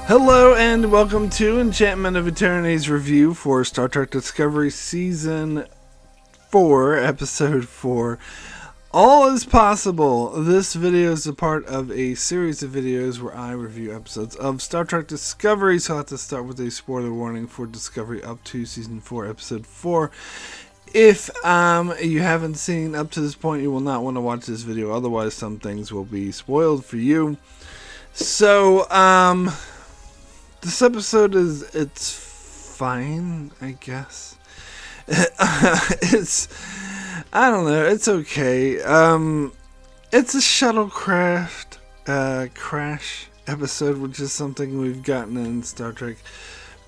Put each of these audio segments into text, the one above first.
Hello and welcome to Enchantment of Eternity's review for Star Trek Discovery Season 4, Episode 4. All is possible. This video is a part of a series of videos where I review episodes of Star Trek Discovery, so I'll have to start with a spoiler warning for Discovery up to Season 4, Episode 4. If you haven't seen up to this point, you will not want to watch this video, otherwise some things will be spoiled for you. So, this episode it's fine, I guess. I don't know, it's okay. It's a shuttlecraft crash episode, which is something we've gotten in Star Trek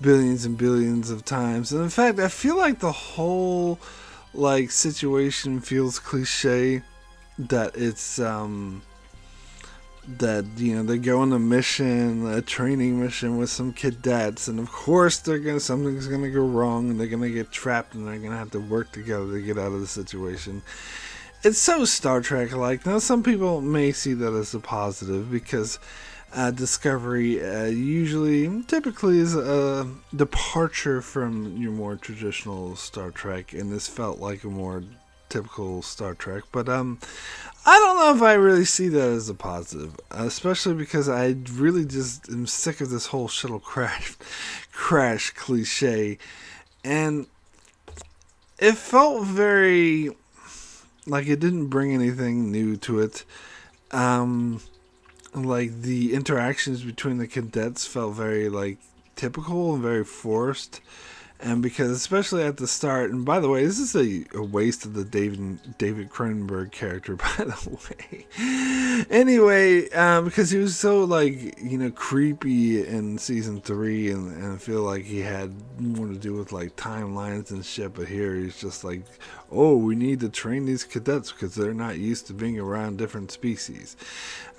billions and billions of times. And in fact, I feel like the whole situation feels cliche, that it's that, you know, they go on a mission, a training mission with some cadets, and of course something's gonna go wrong and they're gonna get trapped and they're gonna have to work together to get out of the situation. It's so Star Trek like. Now some people may see that as a positive because Discovery typically is a departure from your more traditional Star Trek, and this felt like a more typical Star Trek, but I don't know if I really see that as a positive, especially because I really just am sick of this whole shuttle crash cliche, and it felt very like it didn't bring anything new to it. Like the interactions between the cadets felt very typical and very forced. And because especially at the start, and by the way, this is a waste of the David Cronenberg character, by the way. Anyway, because he was so creepy in season 3, and I feel like he had more to do with timelines and shit. But here he's just like, oh, we need to train these cadets because they're not used to being around different species.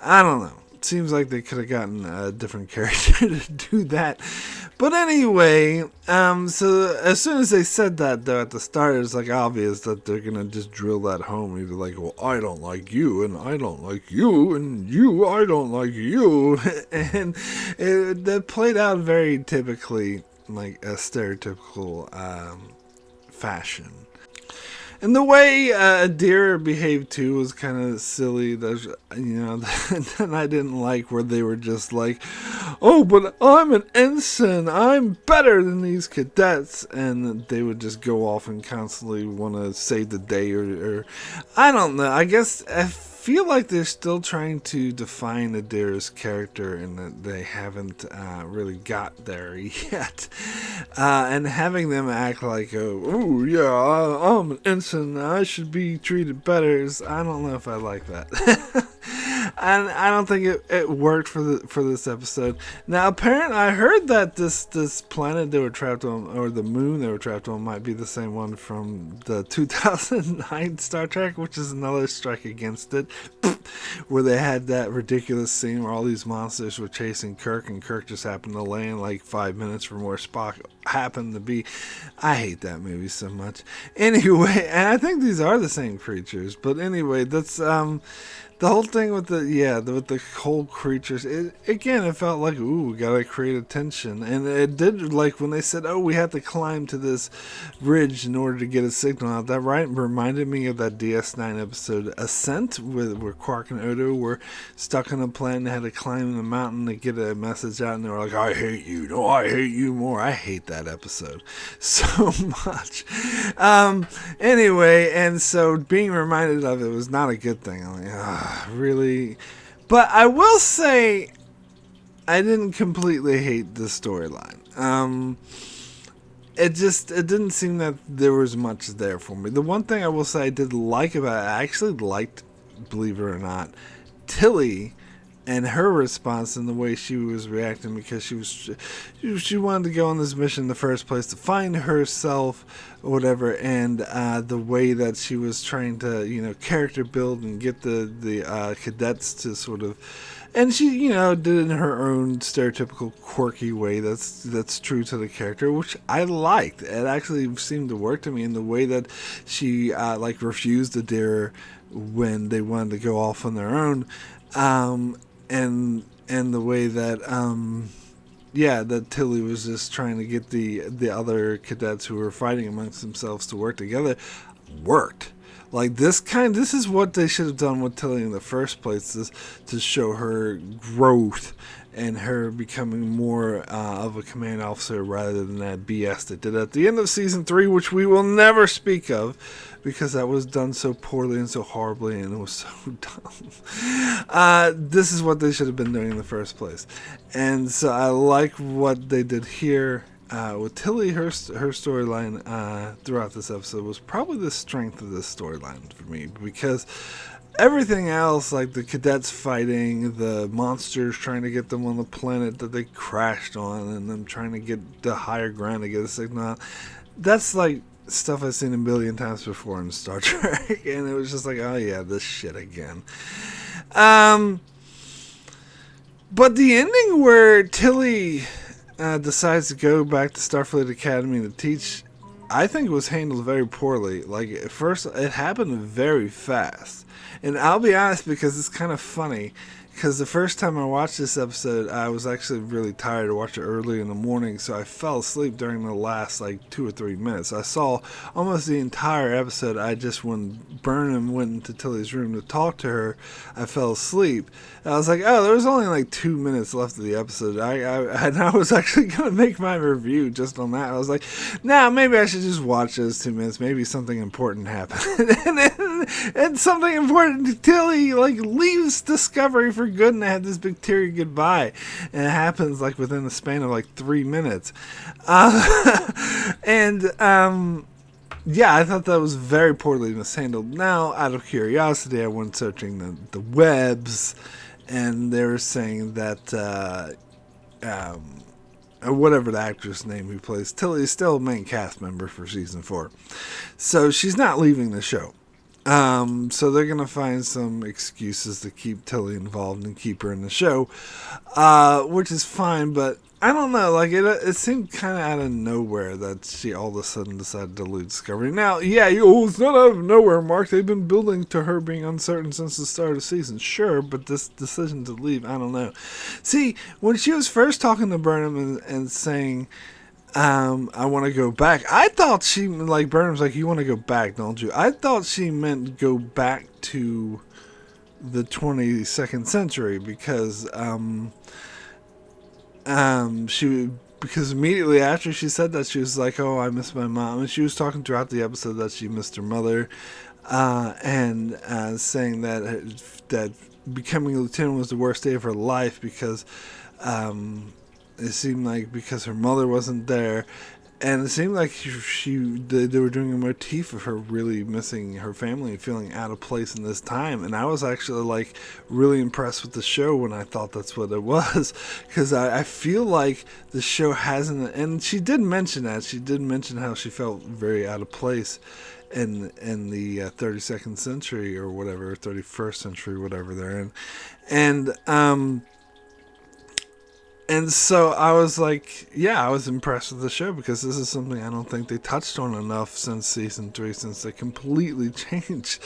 I don't know. Seems like they could have gotten a different character to do that. But anyway, so as soon as they said that, though, at the start, it's obvious that they're going to just drill that home. Either well, I don't like you, and I don't like you, and you, I don't like you. And that played out very typically, like a stereotypical fashion. And the way Adira behaved too was kind of silly. There's, that I didn't like, where they were just like, "Oh, but I'm an ensign. I'm better than these cadets," and they would just go off and constantly want to save the day, or I don't know. I guess I feel like they're still trying to define Adira's character, and that they haven't really got there yet. And having them act like, "Oh yeah, I'm an ensign, I should be treated better," I don't know if I like that. And I don't think it worked for this episode. Now, apparently, I heard that this planet they were trapped on, or the moon they were trapped on, might be the same one from the 2009 Star Trek, which is another strike against it, where they had that ridiculous scene where all these monsters were chasing Kirk, and Kirk just happened to land 5 minutes from where Spock happened to be. I hate that movie so much. Anyway, and I think these are the same creatures, but anyway, that's the whole thing with the whole creatures. It felt like, ooh, we gotta create attention, and it did. When they said, "Oh, we have to climb to this ridge in order to get a signal out," that reminded me of that DS9 episode Ascent, where Quark and Odo were stuck on a planet and had to climb the mountain to get a message out, and they were like, "I hate you. No, I hate you more." I hate that episode so much. Anyway, and so being reminded of it was not a good thing. I'm like, really? But I will say I didn't completely hate the storyline. It didn't seem that there was much there for me. The one thing I will say I did like about it, I actually liked, believe it or not, Tilly and her response and the way she was reacting, because she wanted to go on this mission in the first place to find herself or whatever, and the way that she was trying to character build and get the cadets to sort of, and she did it in her own stereotypical quirky way that's true to the character, which I liked. It actually seemed to work to me in the way that she refused Adira when they wanted to go off on their own, and the way that yeah, that Tilly was just trying to get the other cadets who were fighting amongst themselves to work together, worked. Like this is what they should have done with Tilly in the first place, is to show her growth and her becoming more of a command officer rather than that BS they did at the end of season 3, which we will never speak of because that was done so poorly and so horribly and it was so dumb. This is what they should have been doing in the first place. And so I like what they did here. With Tilly, her storyline throughout this episode was probably the strength of this storyline for me, because everything else, like the cadets fighting, the monsters trying to get them on the planet that they crashed on, and them trying to get the higher ground to get a signal, that's like stuff I've seen a billion times before in Star Trek, and it was just like, oh yeah, this shit again. But the ending where Tilly decides to go back to Starfleet Academy to teach, I think it was handled very poorly. Like, at first, it happened very fast. And I'll be honest, because it's kind of funny, because the first time I watched this episode, I was actually really tired to watch it early in the morning, so I fell asleep during the last, 2 or 3 minutes. I saw almost the entire episode. when Burnham went into Tilly's room to talk to her, I fell asleep. And I was like, oh, there was only 2 minutes left of the episode. I was actually going to make my review just on that. I was like, nah, maybe I should just watch those 2 minutes. Maybe something important happened. and something important, Tilly, leaves Discovery for good, and they had this big teary goodbye, and it happens within the span of 3 minutes. Yeah, I thought that was very poorly mishandled. Now, out of curiosity, I went searching the webs, and they were saying that whatever the actress name who plays Tilly is still a main cast member for season 4, so she's not leaving the show. So they're going to find some excuses to keep Tilly involved and keep her in the show, which is fine, but I don't know, it seemed kind of out of nowhere that she all of a sudden decided to leave Discovery. Now, yeah, it's not out of nowhere, Mark. They've been building to her being uncertain since the start of the season. Sure, but this decision to leave, I don't know. See, when she was first talking to Burnham and saying, I want to go back, I thought she, Burnham's like, you want to go back, don't you? I thought she meant go back to the 22nd century, because, because immediately after she said that, she was like, oh, I miss my mom, and she was talking throughout the episode that she missed her mother, and saying that becoming a lieutenant was the worst day of her life, because, it seemed like because her mother wasn't there, and it seemed like they were doing a motif of her really missing her family and feeling out of place in this time. And I was actually really impressed with the show when I thought that's what it was, because I feel like the show hasn't, and she did mention that. She did mention how she felt very out of place in the 32nd century or whatever, 31st century, whatever they're in, And so I was I was impressed with the show, because this is something I don't think they touched on enough since season 3, since they completely changed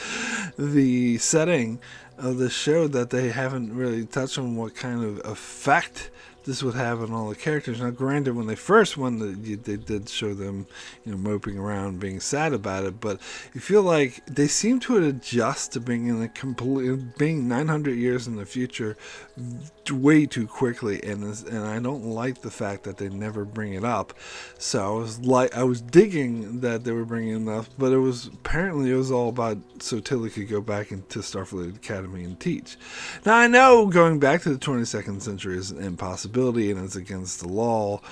the setting of the show, that they haven't really touched on what kind of effect this would have on all the characters. Now, granted, when they first won, they did show them, moping around, being sad about it. But you feel like they seem to adjust to being being 900 years in the future way too quickly, and I don't like the fact that they never bring it up. So I was digging that they were bringing it up, but it was all about so Tilly could go back into Starfleet Academy and teach. Now, I know going back to the 22nd century is an impossibility, and it's against the law,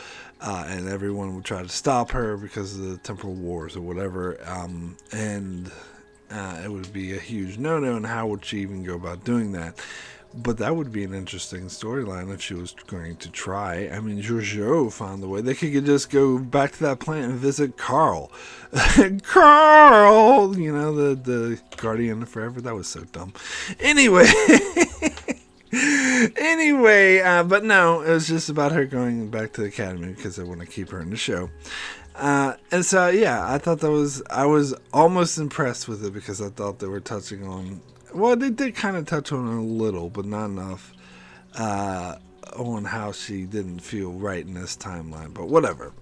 and everyone would try to stop her because of the temporal wars or whatever, and it would be a huge no-no, and how would she even go about doing that? But that would be an interesting storyline if she was going to try. I mean, Georgiou found the way. They could just go back to that planet and visit Carl. Carl! The Guardian Forever. That was so dumb. Anyway. But no, it was just about her going back to the Academy because they want to keep her in the show. And so, yeah, I thought I was almost impressed with it, because I thought they were touching on, well, they did kind of touch on it a little, but not enough, on how she didn't feel right in this timeline, but whatever.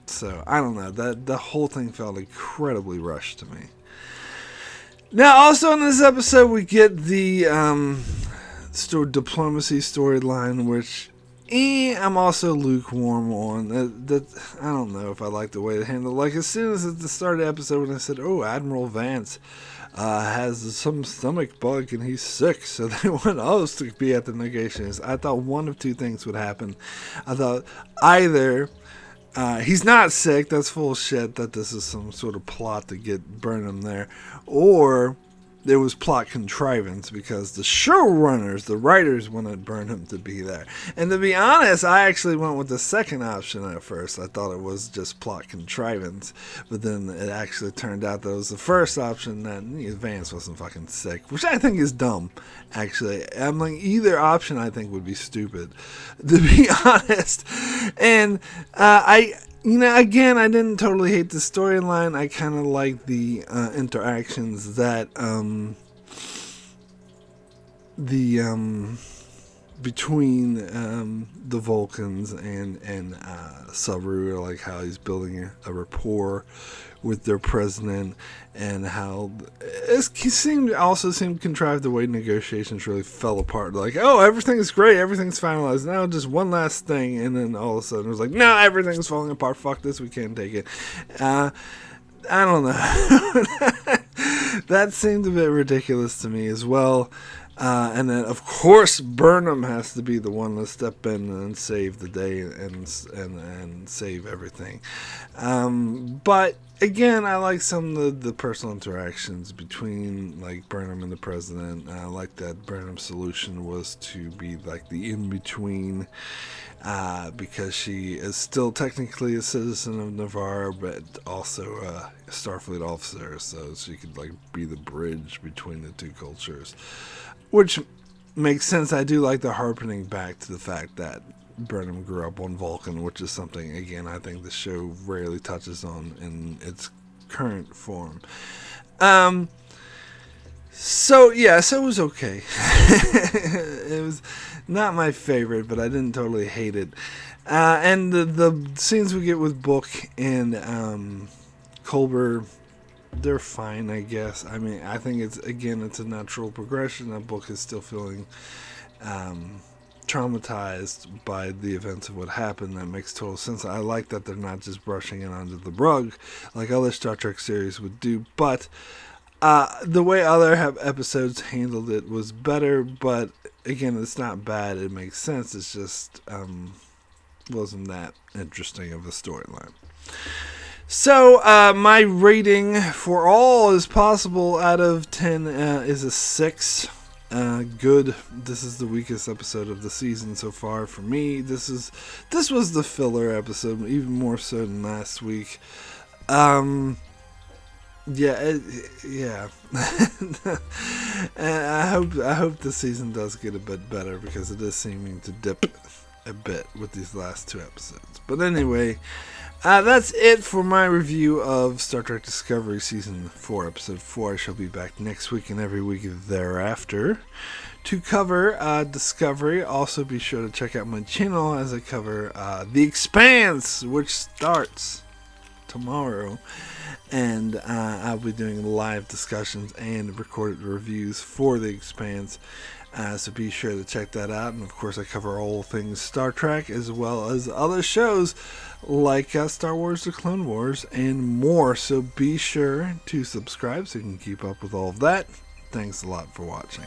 So I don't know, that the whole thing felt incredibly rushed to me. Now, also in this episode, we get the diplomacy storyline, which I'm also lukewarm on. That I don't know if I like the way it handled. Like, as soon as at the start of the episode, when I said, "Oh, Admiral Vance has some stomach bug and he's sick," so they want us to be at the negotiations, I thought one of two things would happen. I thought either he's not sick, that's full shit, that this is some sort of plot to get Burnham there, or there was plot contrivance because the showrunners, the writers, wanted Burnham to be there. And to be honest, I actually went with the second option at first. I thought it was just plot contrivance, but then it actually turned out that it was the first option, that Vance wasn't fucking sick, which I think is dumb, actually. I'm like, either option I think would be stupid, to be honest. And again, I didn't totally hate the storyline. I kind of like the interactions that between the Vulcans and Saru, like how he's building a rapport with their president, and how he seemed contrived the way negotiations really fell apart. Like, oh, everything's great, everything's finalized, now just one last thing, and then all of a sudden it was like, no, everything's falling apart, fuck this, we can't take it. I don't know. That seemed a bit ridiculous to me as well. And then, of course, Burnham has to be the one to step in and save the day and save everything. But again, I like some of the personal interactions between like Burnham and the president. I like that Burnham's solution was to be like the in-between, because she is still technically a citizen of Navarre, but also a Starfleet officer, so she could like be the bridge between the two cultures. Which makes sense. I do like the harkening back to the fact that Burnham grew up on Vulcan, which is something, again, I think the show rarely touches on in its current form. So it was okay. It was not my favorite, but I didn't totally hate it. And the scenes we get with Book and Culber, they're fine, I guess. I mean, I think it's a natural progression. That Book is still feeling traumatized by the events of what happened. That makes total sense. I like that they're not just brushing it under the rug like other Star Trek series would do, but the way other episodes handled it was better. But again, it's not bad, it makes sense. It's just wasn't that interesting of a storyline. So, my rating for All Is Possible out of 10 is a 6. Good. This is the weakest episode of the season so far for me. This was the filler episode, even more so than last week. Yeah. And I hope the season does get a bit better, because it is seeming to dip a bit with these last two episodes. But anyway, that's it for my review of Star Trek Discovery Season 4, Episode 4. I shall be back next week and every week thereafter to cover Discovery. Also, be sure to check out my channel as I cover The Expanse, which starts tomorrow. And I'll be doing live discussions and recorded reviews for The Expanse. So be sure to check that out. And of course, I cover all things Star Trek, as well as other shows like Star Wars: The Clone Wars and more. So be sure to subscribe so you can keep up with all of that. Thanks a lot for watching.